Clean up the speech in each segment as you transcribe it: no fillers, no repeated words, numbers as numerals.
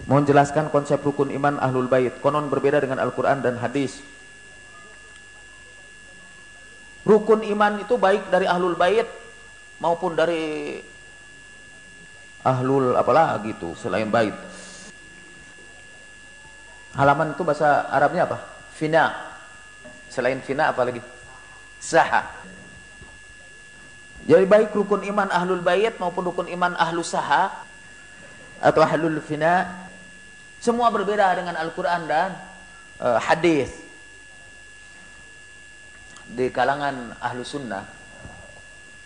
Mohon jelaskan konsep rukun iman ahlul bait. Konon berbeda dengan Al-Quran dan hadis. Rukun iman itu baik dari ahlul bait maupun dari ahlul apalagi itu selain bait. Halaman itu bahasa Arabnya apa? Fina. Selain fina apa lagi? Saha. Jadi baik rukun iman ahlul bait maupun rukun iman ahlus saha atau ahlul fina, semua berbeda dengan Al-Quran dan hadis. Di kalangan ahlu sunnah,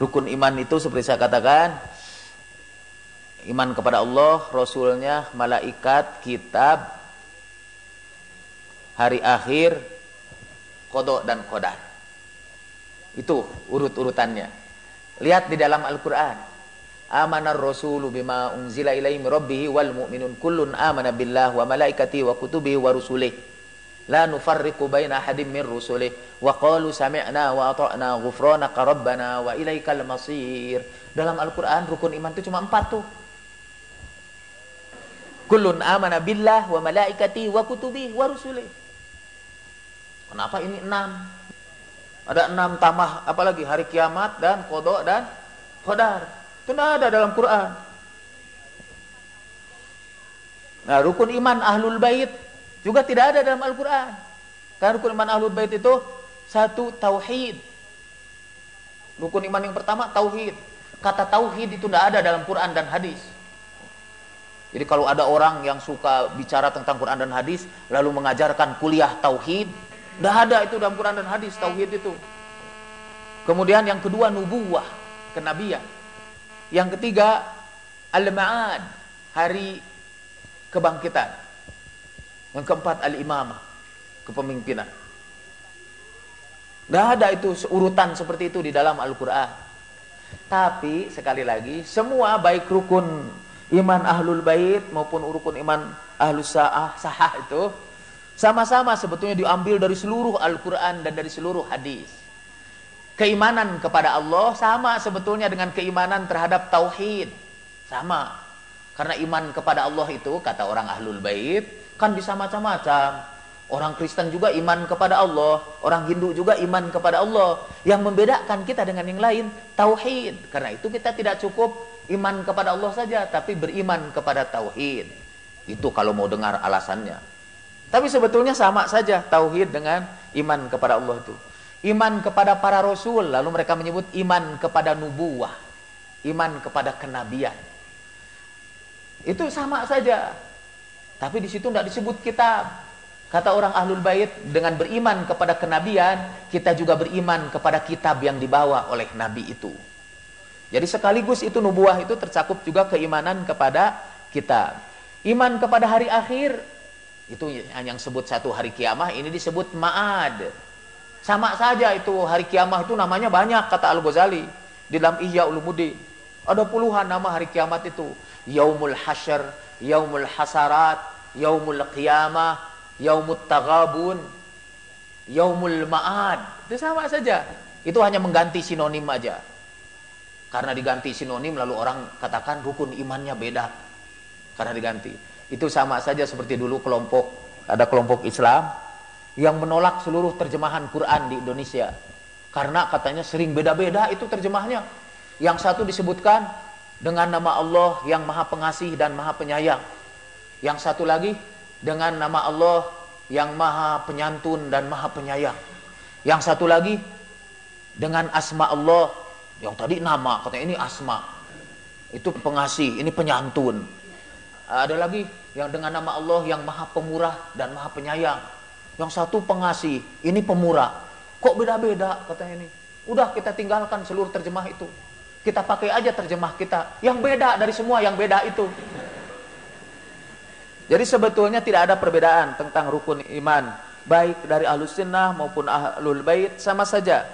rukun iman itu seperti saya katakan, iman kepada Allah, Rasulnya, malaikat, kitab, hari akhir, qada dan qadar. Itu urut-urutannya. Lihat di dalam Al-Quran. Amanar rasulu bima unzila ilaihi min rabbih wal mu'minun kullun amana billah wa malaikatihi wa kutubihi wa rusulihi la nufarriqu baina ahadin min rusulihi wa qalu sami'na wa ata'na ghufranaka rabbana wa ilaikal masir. Dalam Al-Quran rukun iman itu cuma 4 tuh. Kullun amana billah wa malaikatihi wa kutubihi wa rusulihi. Kenapa ini 6? Ada 6 tambah apalagi hari kiamat dan qada dan qadar. Itu tidak ada dalam Quran. Nah, rukun iman ahlul bait juga tidak ada dalam Al-Quran. Karena rukun iman ahlul bait itu satu, tauhid. Rukun iman yang pertama tauhid. Kata tauhid itu tidak ada dalam Quran dan hadis. Jadi kalau ada orang yang suka bicara tentang Quran dan hadis lalu mengajarkan kuliah tauhid, tidak ada itu dalam Quran dan hadis tauhid itu. Kemudian yang kedua nubuwah, kenabian. Yang ketiga al-ma'ad, hari kebangkitan. Yang keempat al-imamah, kepemimpinan. Tidak ada itu urutan seperti itu di dalam Al-Quran. Tapi sekali lagi, semua baik rukun iman ahlul bait maupun rukun iman ahlus sahah itu sama-sama sebetulnya diambil dari seluruh Al-Quran dan dari seluruh hadis. Keimanan kepada Allah sama sebetulnya dengan keimanan terhadap tauhid. Sama. Karena iman kepada Allah itu, kata orang ahlul bait, kan bisa macam-macam. Orang Kristen juga iman kepada Allah, orang Hindu juga iman kepada Allah. Yang membedakan kita dengan yang lain, tauhid. Karena itu kita tidak cukup iman kepada Allah saja, tapi beriman kepada tauhid. Itu kalau mau dengar alasannya. Tapi sebetulnya sama saja tauhid dengan iman kepada Allah itu. Iman kepada para rasul, lalu mereka menyebut iman kepada nubuwah, iman kepada kenabian. Itu sama saja. Tapi di situ tidak disebut kitab. Kata orang ahlul bait, dengan beriman kepada kenabian, kita juga beriman kepada kitab yang dibawa oleh nabi itu. Jadi sekaligus itu nubuwah itu tercakup juga keimanan kepada kitab. Iman kepada hari akhir, itu yang sebut satu hari kiamah, ini disebut ma'ad. Sama saja itu hari kiamat itu namanya banyak, kata Al-Ghazali di dalam Ihya Ulumuddin. Ada puluhan nama hari kiamat itu. Yaumul Hasyr, Yaumul Hasarat, Yaumul Qiyamah, Yaumut Taghabun, Yaumul Ma'ad. Itu sama saja. Itu hanya mengganti sinonim aja. Karena diganti sinonim lalu orang katakan rukun imannya beda. Karena diganti. Itu sama saja seperti dulu ada kelompok Islam yang menolak seluruh terjemahan Quran di Indonesia. Karena katanya sering beda-beda itu terjemahnya. Yang satu disebutkan dengan nama Allah yang Maha Pengasih dan Maha Penyayang. Yang satu lagi dengan nama Allah yang Maha Penyantun dan Maha Penyayang. Yang satu lagi dengan asma Allah. Yang tadi nama, katanya ini asma. Itu pengasih, ini penyantun. Ada lagi yang dengan nama Allah yang Maha Pemurah dan Maha Penyayang. Yang satu pengasih, ini pemurah. Kok beda-beda katanya ini? Udah kita tinggalkan seluruh terjemah itu. Kita pakai aja terjemah kita. Yang beda dari semua yang beda itu. Jadi sebetulnya tidak ada perbedaan tentang rukun iman. Baik dari ahlus sunnah maupun ahlul bait sama saja.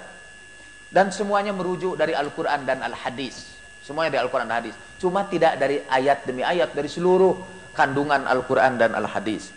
Dan semuanya merujuk dari Al-Quran dan Al-Hadis. Semuanya dari Al-Quran dan Hadis. Cuma tidak dari ayat demi ayat, dari seluruh kandungan Al-Quran dan Al-Hadis.